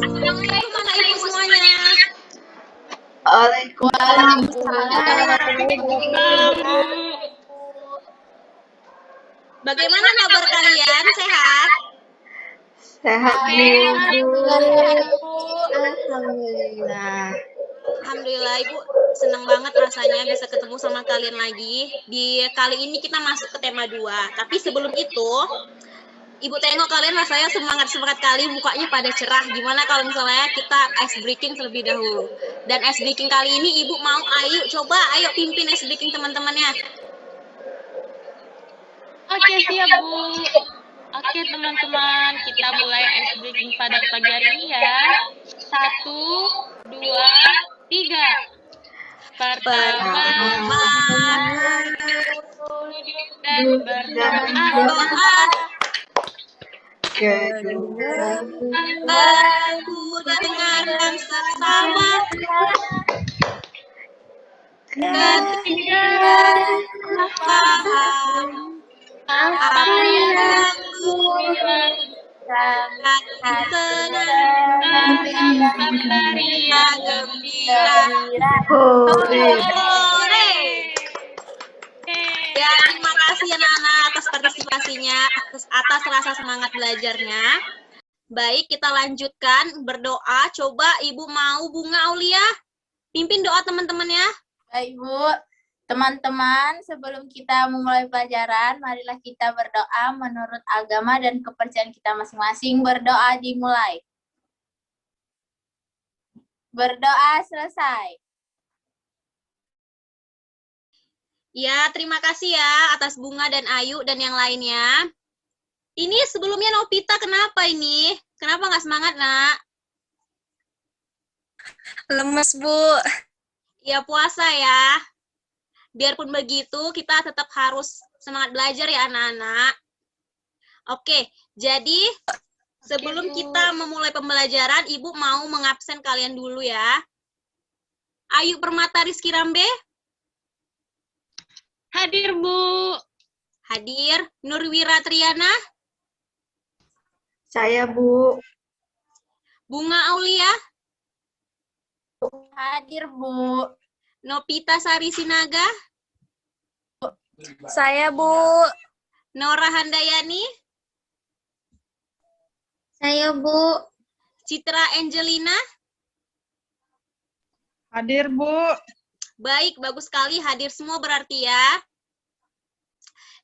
Assalamualaikum anak ibu semuanya. Waalaikumsalam. Bagaimana kabar kalian? Sehat? Sehat, Bu. Alhamdulillah. Alhamdulillah Ibu senang banget rasanya bisa ketemu sama kalian lagi. Di kali ini kita masuk ke tema 2. Tapi sebelum itu, Ibu tengok kalian rasanya semangat-semangat kali, mukanya pada cerah. Gimana kalau misalnya kita ice breaking terlebih dahulu? Dan ice breaking kali ini Ibu mau ayo pimpin ice breaking teman-temannya. Oke, siap, Bu. Oke, teman-teman, kita mulai ice breaking pada pagi hari ini ya. 1, 2, 3. Pertama, duduk dan berdoa. Kedua, Baru dengarkan sesama. Ketiga, paham apa yang Tuhan gembira. Hore. Ya, terima kasih anak-anak atas partisipasinya, atas rasa semangat belajarnya. Baik, kita lanjutkan berdoa. Coba Ibu mau Bunga Aulia pimpin doa teman-temannya. Baik, Bu. Teman-teman, sebelum kita memulai pelajaran, marilah kita berdoa menurut agama dan kepercayaan kita masing-masing. Berdoa dimulai. Berdoa selesai. Ya, terima kasih ya atas Bunga dan Ayu dan yang lainnya. Ini sebelumnya Novita kenapa ini? Kenapa nggak semangat, Nak? Lemes, Bu. Ya, puasa ya. Biarpun begitu, kita tetap harus semangat belajar ya, anak-anak. Oke, jadi sebelum kita memulai pembelajaran, Ibu mau mengabsen kalian dulu ya. Ayu Permata Rizky Rambe. Hadir, Bu. Hadir. Nurwira Triana. saya, Bu. Bunga Aulia. Hadir, Bu. Nopita Sari Sinaga. Saya, Bu. Nora Handayani. Saya, Bu. Citra Angelina. Hadir, Bu. Baik, bagus sekali hadir semua berarti ya.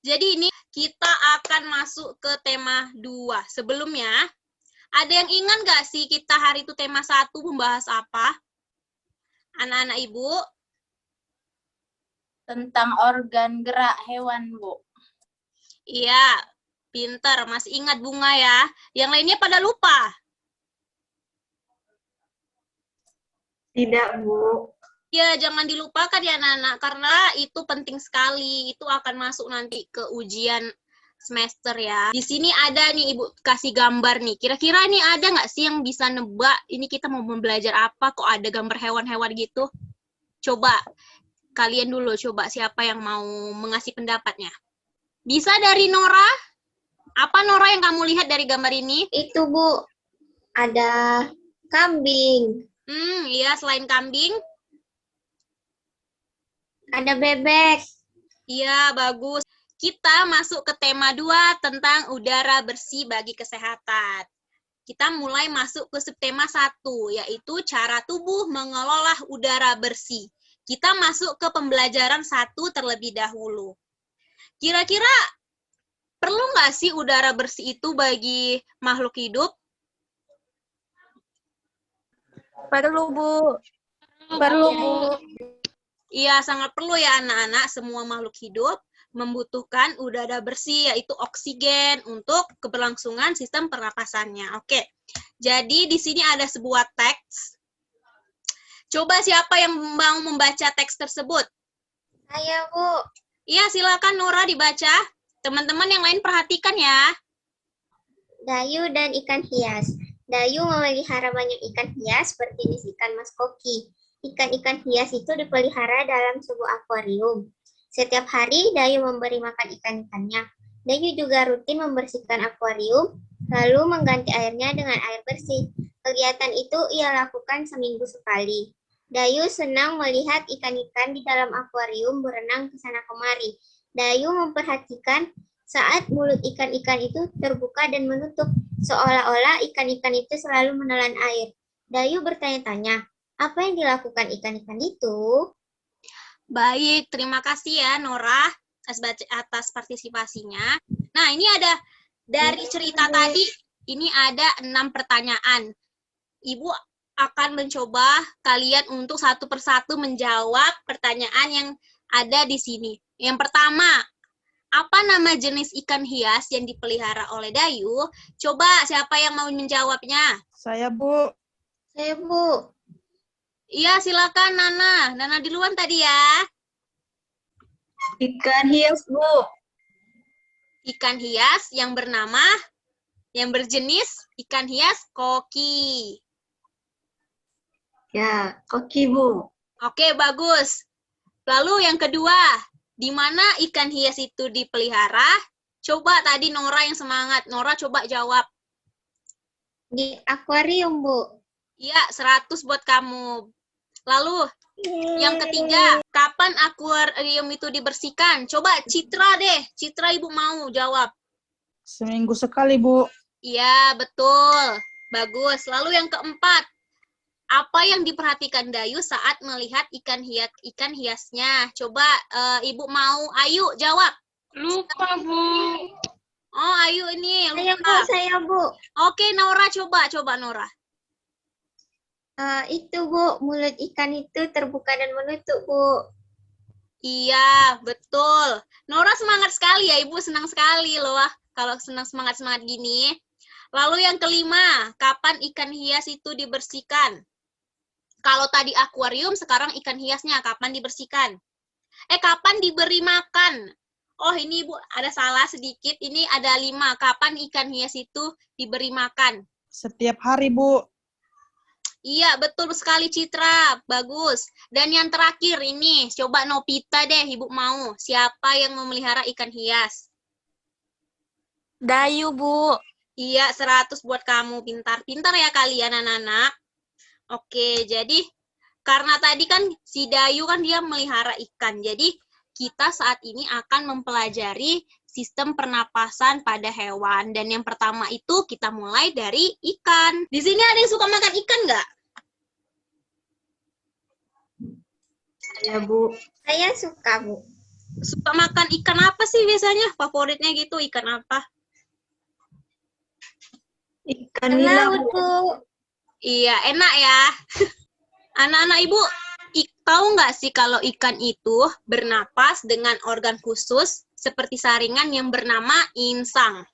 Jadi ini kita akan masuk ke tema 2. Sebelumnya, ada yang ingat nggak sih kita hari itu tema 1 membahas apa? Anak-anak Ibu? Tentang organ gerak hewan, Bu. Iya, pinter. Masih ingat Bunga ya. Yang lainnya pada lupa. Tidak, Bu. Ya, jangan dilupakan ya anak-anak, karena itu penting sekali. Itu akan masuk nanti ke ujian semester ya. Di sini ada nih Ibu kasih gambar nih. Kira-kira nih ada nggak sih yang bisa nebak ini kita mau belajar apa kok ada gambar hewan-hewan gitu? Coba kalian dulu, coba siapa yang mau mengasih pendapatnya. Bisa dari Nora? Apa Nora yang kamu lihat dari gambar ini? Itu, Bu. Ada kambing. Iya, selain kambing. Ada bebek. Iya, bagus. Kita masuk ke tema 2 tentang udara bersih bagi kesehatan. Kita mulai masuk ke subtema 1, yaitu cara tubuh mengelola udara bersih. Kita masuk ke pembelajaran 1 terlebih dahulu. Kira-kira perlu nggak sih udara bersih itu bagi makhluk hidup? Perlu, Bu. Perlu, Bu. Iya, sangat perlu ya anak-anak. Semua makhluk hidup membutuhkan udara bersih, yaitu oksigen untuk keberlangsungan sistem pernapasannya. Oke, jadi di sini ada sebuah teks. Coba siapa yang mau membaca teks tersebut? Saya, Bu. Iya, silakan Nora dibaca. Teman-teman yang lain perhatikan ya. Dayu dan ikan hias. Dayu memelihara banyak ikan hias seperti ikan mas koki. Ikan-ikan hias itu dipelihara dalam sebuah akuarium. Setiap hari, Dayu memberi makan ikan-ikannya. Dayu juga rutin membersihkan akuarium, lalu mengganti airnya dengan air bersih. Hal Kegiatan itu ia lakukan seminggu sekali. Dayu senang melihat ikan-ikan di dalam akuarium berenang ke sana kemari. Dayu memperhatikan saat mulut ikan-ikan itu terbuka dan menutup, seolah-olah ikan-ikan itu selalu menelan air. Dayu bertanya-tanya, apa yang dilakukan ikan-ikan itu? Baik, terima kasih ya Nora atas partisipasinya. Nah, ini ada dari cerita tadi, ini ada 6 pertanyaan. Ibu akan mencoba kalian untuk satu persatu menjawab pertanyaan yang ada di sini. Yang pertama, apa nama jenis ikan hias yang dipelihara oleh Dayu? Coba siapa yang mau menjawabnya? Saya, Bu. Saya, Bu. Iya, silakan Nana. Nana duluan tadi ya. Ikan hias, Bu. Ikan hias yang berjenis ikan hias koki. Ya, koki, Bu. Oke, bagus. Lalu yang kedua, di mana ikan hias itu dipelihara? Coba tadi Nora yang semangat. Nora coba jawab. Di akuarium, Bu. Iya, 100 buat kamu. Lalu, yang ketiga, kapan akuarium itu dibersihkan? Coba Citra deh. Citra ibu mau jawab. Seminggu sekali, Bu. Iya, betul. Bagus. Lalu yang keempat, apa yang diperhatikan Dayu saat melihat ikan hiasnya? Coba ibu mau Ayu jawab. Lupa, Bu. Oh, Ayu ini Saya, Bu. lupa. Saya, Bu. Oke, Nora coba Nora. Itu, Bu. Mulut ikan itu terbuka dan menutup, Bu. Iya, betul. Nora semangat sekali ya, Ibu senang sekali loh kalau semangat-semangat gini. Lalu yang kelima, kapan ikan hias itu dibersihkan? Kalau tadi akuarium, sekarang ikan hiasnya kapan dibersihkan? Kapan diberi makan? Oh, ini Ibu ada salah sedikit. Ini ada 5. Kapan ikan hias itu diberi makan? Setiap hari, Bu. Iya, betul sekali Citra. Bagus. Dan yang terakhir ini, coba Nopita deh, Ibu mau. Siapa yang memelihara ikan hias? Dayu, Bu. Iya, 100 buat kamu. Pintar-pintar ya kalian anak-anak. Oke, jadi karena tadi kan si Dayu kan dia melihara ikan. Jadi kita saat ini akan mempelajari sistem pernapasan pada hewan. Dan yang pertama itu kita mulai dari ikan. Di sini ada yang suka makan ikan nggak? Saya, Bu. Saya suka, Bu. Suka makan ikan apa sih biasanya? Favoritnya gitu, ikan apa? Ikan nila, Laut, Bu. Bu. Iya, enak ya. Anak-anak Ibu, tahu nggak sih kalau ikan itu bernapas dengan organ khusus seperti saringan yang bernama insang?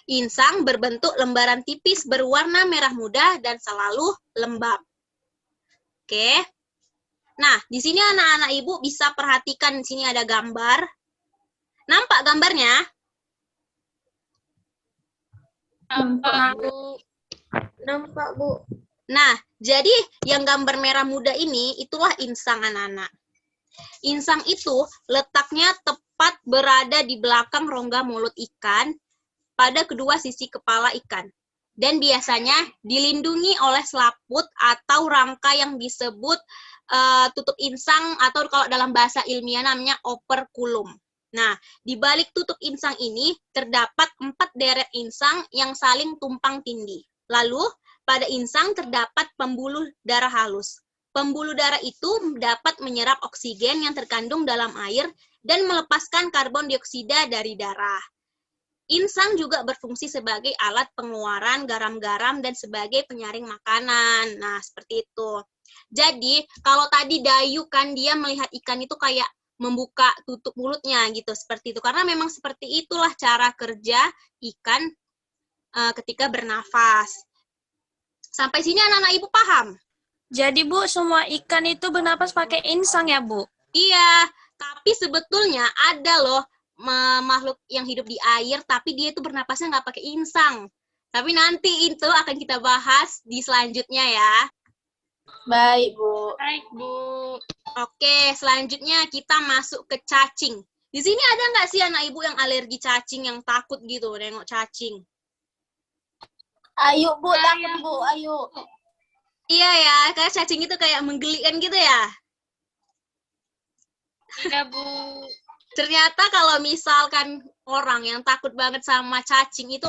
Insang berbentuk lembaran tipis berwarna merah muda dan selalu lembab. Oke. Nah, di sini anak-anak Ibu bisa perhatikan di sini ada gambar. Nampak gambarnya? Nampak, Bu. Nampak, Bu. Nah, jadi yang gambar merah muda ini itulah insang anak-anak. Insang itu letaknya tepat berada di belakang rongga mulut ikan pada kedua sisi kepala ikan. Dan biasanya dilindungi oleh selaput atau rangka yang disebut tutup insang atau kalau dalam bahasa ilmiah namanya operculum. Nah, di balik tutup insang ini terdapat 4 deret insang yang saling tumpang tindih. Lalu, pada insang terdapat pembuluh darah halus. Pembuluh darah itu dapat menyerap oksigen yang terkandung dalam air dan melepaskan karbon dioksida dari darah. Insang juga berfungsi sebagai alat pengeluaran garam-garam dan sebagai penyaring makanan. Nah, seperti itu. Jadi, kalau tadi Dayu kan dia melihat ikan itu kayak membuka tutup mulutnya gitu, seperti itu. Karena memang seperti itulah cara kerja ikan ketika bernafas. Sampai sini anak-anak Ibu paham? Jadi, Bu, semua ikan itu bernapas pakai insang ya, Bu? Iya, tapi sebetulnya ada loh makhluk yang hidup di air, tapi dia itu bernapasnya nggak pakai insang. Tapi nanti itu akan kita bahas di selanjutnya ya. Baik, Bu. Baik, Bu. Oke, selanjutnya kita masuk ke cacing. Di sini ada nggak sih anak Ibu yang alergi cacing, yang takut gitu nengok cacing? Ayo Bu, Bahaya, takut Bu, ayo. Iya ya, kayak cacing itu kayak menggelikan gitu ya. Iya, Bu. Ternyata kalau misalkan orang yang takut banget sama cacing itu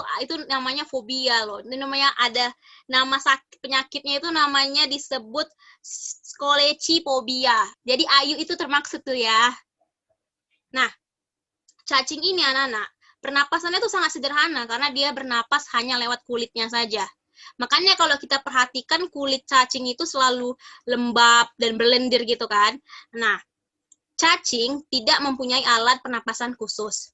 namanya fobia loh. Ini namanya ada nama sakit penyakitnya itu namanya disebut skoleciphobia. Jadi Ayu itu termaksud tuh ya. Nah, cacing ini anak-anak, pernapasannya tuh sangat sederhana karena dia bernapas hanya lewat kulitnya saja. Makanya kalau kita perhatikan kulit cacing itu selalu lembab dan berlendir gitu kan. Nah, cacing tidak mempunyai alat pernapasan khusus.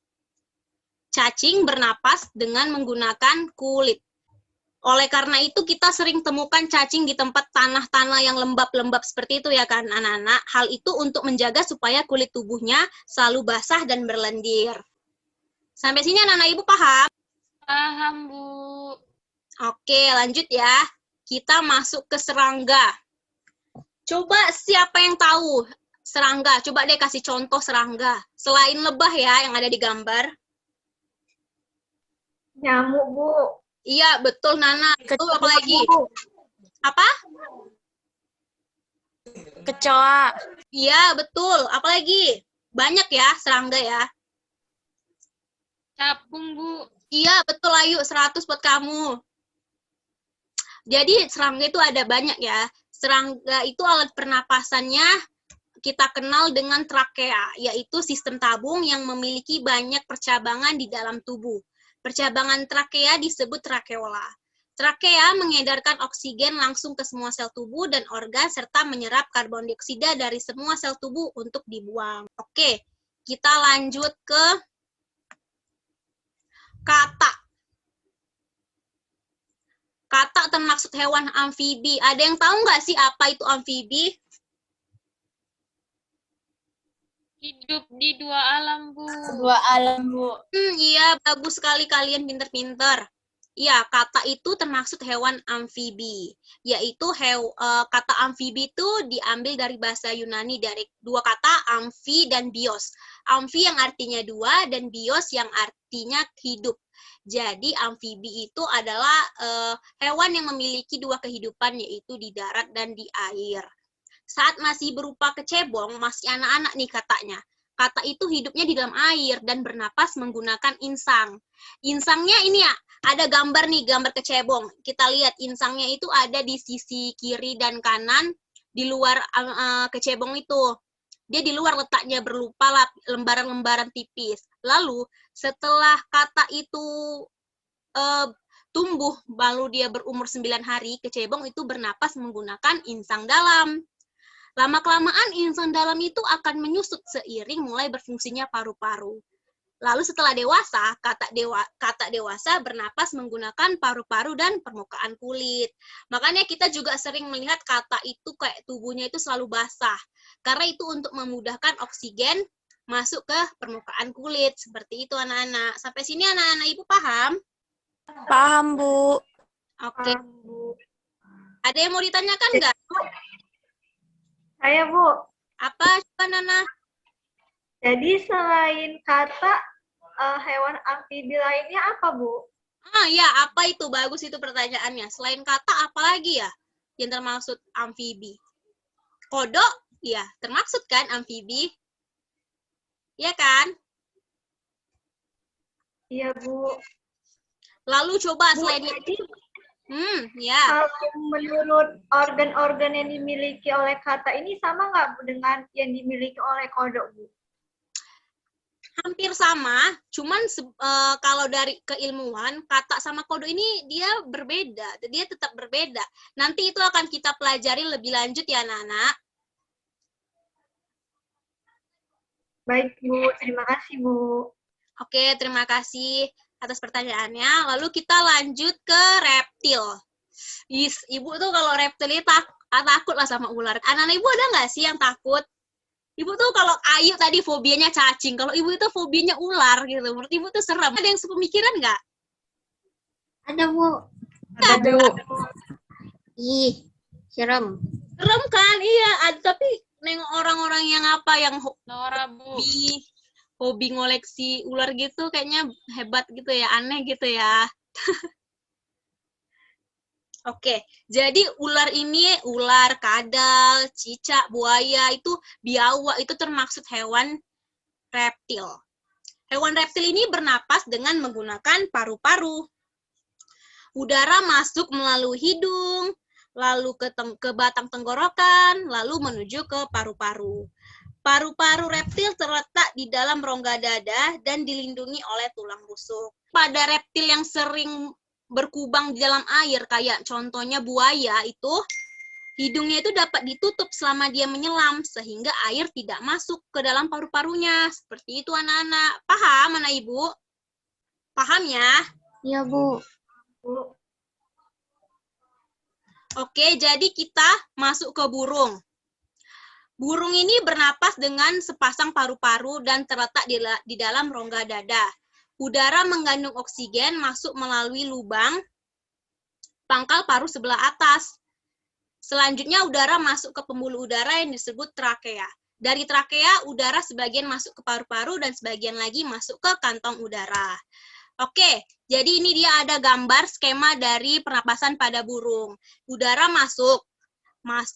Cacing bernapas dengan menggunakan kulit. Oleh karena itu kita sering temukan cacing di tempat tanah-tanah yang lembab-lembab seperti itu ya kan anak-anak. Hal itu untuk menjaga supaya kulit tubuhnya selalu basah dan berlendir. Sampai sini anak-anak ibu paham? Paham, Bu. Oke, lanjut ya. Kita masuk ke serangga. Coba siapa yang tahu serangga? Coba deh kasih contoh serangga. Selain lebah ya yang ada di gambar. Nyamuk, Bu. Iya, betul Nana. Itu apa lagi? Bu. Apa? Kecoa. Iya, betul. Apa lagi? Banyak ya serangga ya. Capung, Bu. Iya, betul Ayu. 100 buat kamu. Jadi serangga itu ada banyak ya. Serangga itu alat pernapasannya kita kenal dengan trakea, yaitu sistem tabung yang memiliki banyak percabangan di dalam tubuh. Percabangan trakea disebut trakeola. Trakea mengedarkan oksigen langsung ke semua sel tubuh dan organ serta menyerap karbon dioksida dari semua sel tubuh untuk dibuang. Oke, kita lanjut ke kata. Kata termaksud hewan amfibi. Ada yang tahu nggak sih apa itu amfibi? Hidup di dua alam, Bu. Dua alam Bu. Iya, bagus sekali kalian pinter-pinter. Iya, kata itu termaksud hewan amfibi. Yaitu kata amfibi itu diambil dari bahasa Yunani dari dua kata amfi dan bios. Amfi yang artinya dua dan bios yang artinya hidup. Jadi amfibi itu adalah hewan yang memiliki dua kehidupan yaitu di darat dan di air. Saat masih berupa kecebong, masih anak-anak nih katanya. Kata itu hidupnya di dalam air dan bernapas menggunakan insang. Insangnya ini ya, ada gambar nih, gambar kecebong. Kita lihat insangnya itu ada di sisi kiri dan kanan di luar kecebong itu. Dia di luar letaknya berupa lembaran-lembaran tipis. Lalu setelah kata itu tumbuh, lalu dia berumur 9 hari, kecebong itu bernapas menggunakan insang dalam. Lama-kelamaan insang dalam itu akan menyusut seiring mulai berfungsinya paru-paru. Lalu setelah dewasa, kata dewasa bernapas menggunakan paru-paru dan permukaan kulit. Makanya kita juga sering melihat kata itu kayak tubuhnya itu selalu basah. Karena itu untuk memudahkan oksigen masuk ke permukaan kulit. Seperti itu anak-anak. Sampai sini anak-anak ibu paham? Paham, Bu. Oke. Ada yang mau ditanyakan nggak? Saya, Bu. Apa coba Nana? Jadi selain kata, hewan amfibi lainnya apa, Bu? Ya, apa itu? Bagus itu pertanyaannya. Selain kata, apa lagi ya yang termaksud amfibi? Kodok, ya, termaksud kan amfibi? Iya kan? Iya, Bu. Lalu coba Bu, selain jadi ya. kalau menurut organ-organ yang dimiliki oleh kata ini sama nggak, Bu, dengan yang dimiliki oleh kodok, Bu? Hampir sama, cuman kalau dari keilmuan, kata sama kodok ini dia berbeda, dia tetap berbeda. Nanti itu akan kita pelajari lebih lanjut ya, anak-anak. Baik, Bu. Terima kasih, Bu. Oke, terima kasih atas pertanyaannya. Lalu kita lanjut ke reptil. Ibu tuh kalau reptil ini takut lah sama ular. Anak-anak ibu ada nggak sih yang takut? Ibu tuh kalau Ayu tadi fobianya cacing, kalau ibu itu fobianya ular gitu. Menurut ibu tuh serem. Ada yang sepemikiran nggak? Ada, Bu. Ada, Bu. Ih, serem. Serem kan? Iya, tapi nengok orang-orang yang yang Nora, Bu. hobi ngoleksi ular gitu kayaknya hebat gitu ya, aneh gitu ya. Oke, jadi ular ini, ular, kadal, cicak, buaya, itu biawak, itu termaksud hewan reptil. Hewan reptil ini bernapas dengan menggunakan paru-paru. Udara masuk melalui hidung, lalu ke batang tenggorokan, lalu menuju ke paru-paru. Paru-paru reptil terletak di dalam rongga dada dan dilindungi oleh tulang rusuk. Pada reptil yang sering berkubang di dalam air, kayak contohnya buaya itu, hidungnya itu dapat ditutup selama dia menyelam, sehingga air tidak masuk ke dalam paru-parunya. Seperti itu anak-anak. Paham anak ibu? Paham ya? Iya, Bu. Oke, jadi kita masuk ke burung. Burung ini bernapas dengan sepasang paru-paru dan terletak di dalam rongga dada. Udara mengandung oksigen masuk melalui lubang pangkal paru sebelah atas. Selanjutnya udara masuk ke pembuluh udara yang disebut trakea. Dari trakea, udara sebagian masuk ke paru-paru dan sebagian lagi masuk ke kantong udara. Oke, jadi ini dia ada gambar skema dari pernapasan pada burung. Udara masuk.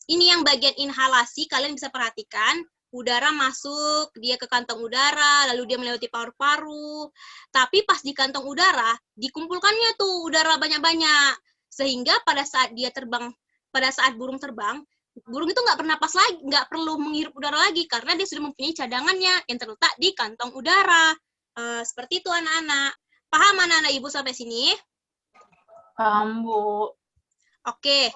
Ini yang bagian inhalasi, kalian bisa perhatikan. Udara masuk, dia ke kantong udara, lalu dia melewati paru-paru. Tapi pas di kantong udara, dikumpulkannya tuh udara banyak-banyak. Sehingga pada saat dia terbang, pada saat burung terbang, burung itu nggak bernapas lagi, nggak perlu menghirup udara lagi, karena dia sudah mempunyai cadangannya yang terletak di kantong udara. Seperti itu anak-anak. Paham anak-anak ibu sampai sini? Paham, Bu. Oke.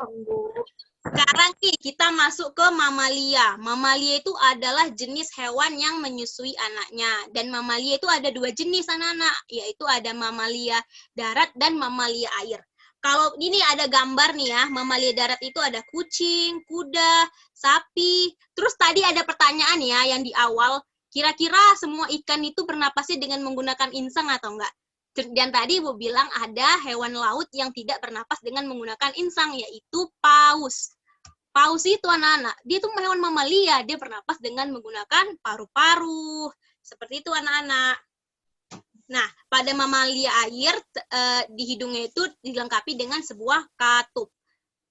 Sekarang nih kita masuk ke mamalia. Mamalia itu adalah jenis hewan yang menyusui anaknya. Dan mamalia itu ada dua jenis anak-anak, yaitu ada mamalia darat dan mamalia air. Kalau ini ada gambar nih ya, mamalia darat itu ada kucing, kuda, sapi. Terus tadi ada pertanyaan ya yang di awal, kira-kira semua ikan itu bernapasnya dengan menggunakan insang atau enggak? Dan tadi Ibu bilang ada hewan laut yang tidak bernapas dengan menggunakan insang, yaitu paus. Paus itu anak-anak, dia itu hewan mamalia, dia bernapas dengan menggunakan paru-paru. Seperti itu anak-anak. Nah, pada mamalia air, di hidungnya itu dilengkapi dengan sebuah katup.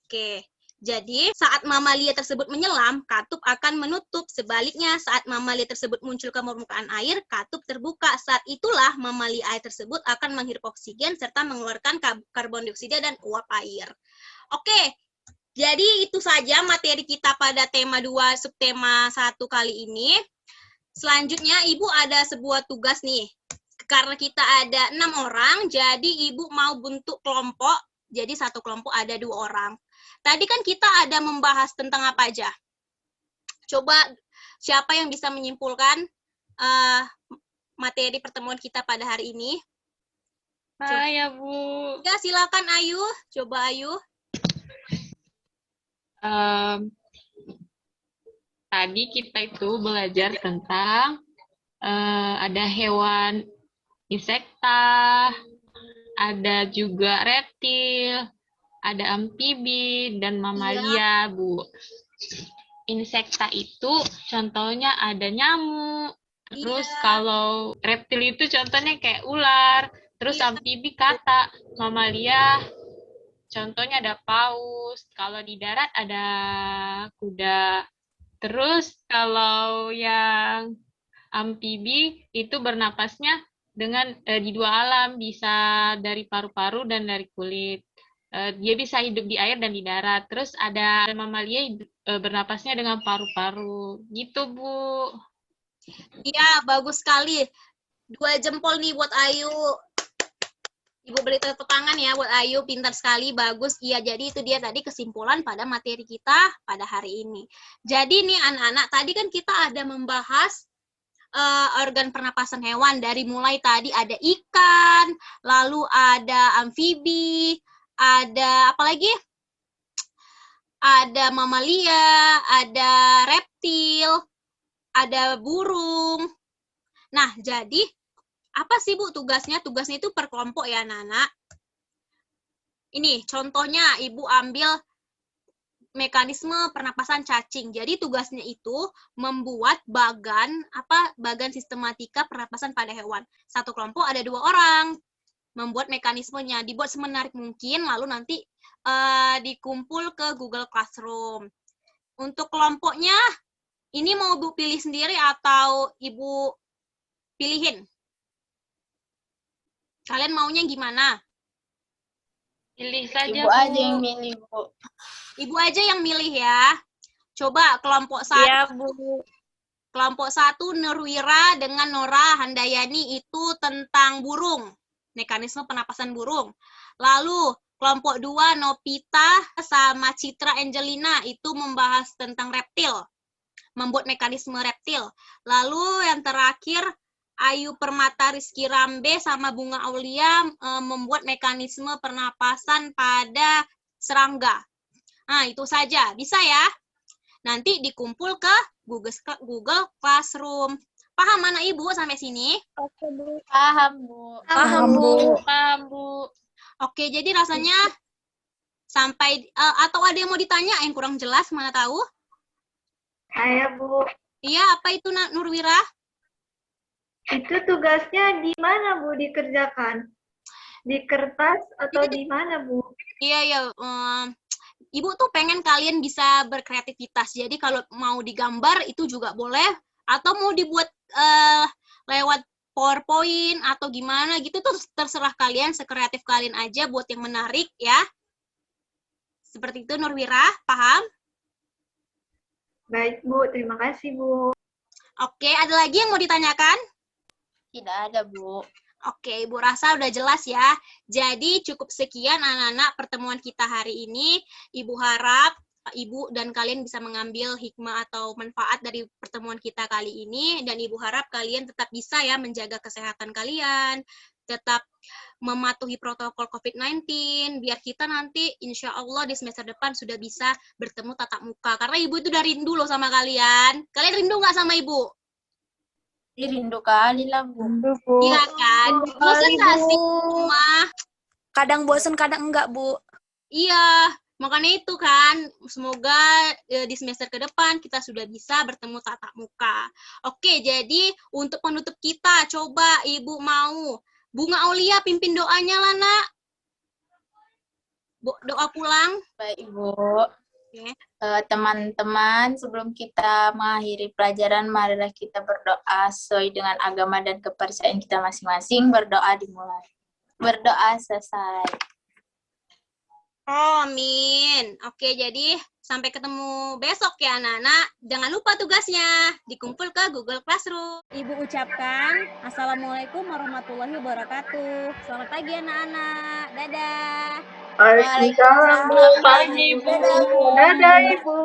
Oke, jadi saat mamalia tersebut menyelam, katup akan menutup. Sebaliknya, saat mamalia tersebut muncul ke permukaan air, katup terbuka. Saat itulah mamalia air tersebut akan menghirup oksigen serta mengeluarkan karbon dioksida dan uap air. Oke, jadi itu saja materi kita pada tema 2 subtema 1 kali ini. Selanjutnya, Ibu ada sebuah tugas nih. Karena kita ada 6 orang, jadi Ibu mau bentuk kelompok. Jadi satu kelompok ada 2 orang. Tadi kan kita ada membahas tentang apa aja? Coba siapa yang bisa menyimpulkan materi pertemuan kita pada hari ini? Saya, Bu. Ya, silakan Ayu. Coba Ayu. Tadi kita itu belajar tentang ada hewan insekta, ada juga reptil, ada amfibi, dan mamalia, Bu. Insekta itu contohnya ada nyamuk, terus kalau reptil itu contohnya kayak ular, terus amfibi kata, mamalia contohnya ada paus, kalau di darat ada kuda. Terus kalau yang amfibi itu bernapasnya dengan di 2 alam, bisa dari paru-paru dan dari kulit. Dia bisa hidup di air dan di darat. Terus ada mamalia bernapasnya dengan paru-paru. Gitu, Bu. Iya, bagus sekali. 2 jempol nih buat Ayu. Ibu beri tepuk tangan ya buat Ayu, pintar sekali, bagus. Iya, jadi itu dia tadi kesimpulan pada materi kita pada hari ini. Jadi nih anak-anak, tadi kan kita ada membahas organ pernapasan hewan. Dari mulai tadi ada ikan, lalu ada amfibi, ada apa lagi? Ada mamalia, ada reptil, ada burung. Nah, jadi apa sih Bu tugasnya? Tugasnya itu per kelompok ya anak-anak. Ini contohnya Ibu ambil mekanisme pernapasan cacing. Jadi tugasnya itu membuat bagan sistematika pernapasan pada hewan. Satu kelompok ada 2 orang. Membuat mekanismenya, dibuat semenarik mungkin, lalu nanti dikumpul ke Google Classroom. Untuk kelompoknya, ini mau Ibu pilih sendiri atau Ibu pilihin? Kalian maunya gimana? Pilih saja, Ibu Bu. aja yang milih, Bu. Ibu aja yang milih ya. Coba kelompok satu. Iya, Bu. Kelompok 1 Nurwira dengan Nora Handayani itu tentang burung, mekanisme penapasan burung. Lalu kelompok 2 Nopita sama Citra Angelina itu membahas tentang reptil, membuat mekanisme reptil. Lalu yang terakhir Ayu Permata Rizky Rambe sama Bunga Aulia membuat mekanisme pernapasan pada serangga. Nah, itu saja. Bisa ya? Nanti dikumpul ke Google Classroom. Paham mana Ibu sampai sini? Oke, Bu. Paham, Bu. Paham, Bu. Paham, Bu. Oke, jadi rasanya sampai atau ada yang mau ditanya yang kurang jelas, mana tahu? Saya, Bu. Iya, apa itu Nurwira? Itu tugasnya di mana, Bu, dikerjakan? Di kertas atau di mana, Bu? Iya, ya. Ibu tuh pengen kalian bisa berkreativitas. Jadi kalau mau digambar itu juga boleh, atau mau dibuat lewat PowerPoint atau gimana gitu tuh terserah kalian, sekreatif kalian aja buat yang menarik ya. Seperti itu Nurwira, paham? Baik, Bu. Terima kasih, Bu. Oke, ada lagi yang mau ditanyakan? Tidak ada, Bu. Oke, Ibu rasa udah jelas ya. Jadi cukup sekian anak-anak pertemuan kita hari ini. Ibu harap Ibu dan kalian bisa mengambil hikmah atau manfaat dari pertemuan kita kali ini. Dan Ibu harap kalian tetap bisa ya menjaga kesehatan kalian. Tetap mematuhi protokol COVID-19. Biar kita nanti insya Allah di semester depan sudah bisa bertemu tatap muka. Karena Ibu itu udah rindu loh sama kalian. Kalian rindu nggak sama Ibu? Rindu kali lah, Bu. Rindu, Bu. Iya kan? Bosan nggak sih rumah? Kadang bosen, kadang enggak, Bu. Iya, makanya itu kan. Semoga di semester ke depan kita sudah bisa bertemu tatap muka. Oke, jadi untuk penutup kita, coba Ibu mau Bunga Aulia pimpin doanya lah, Nak. Doa pulang. Baik, Bu. Oke. Teman-teman, sebelum kita mengakhiri pelajaran, marilah kita berdoa sesuai dengan agama dan kepercayaan kita masing-masing. Berdoa dimulai. Berdoa selesai. Amin. Oke, jadi sampai ketemu besok ya anak-anak. Jangan lupa tugasnya dikumpul ke Google Classroom. Ibu ucapkan Assalamualaikum warahmatullahi wabarakatuh. Selamat pagi anak-anak. Dadah. Waalaikumsalam, Bu. Waalaikumsalam, Pagi, Bu. Bu. Dadah, Ibu.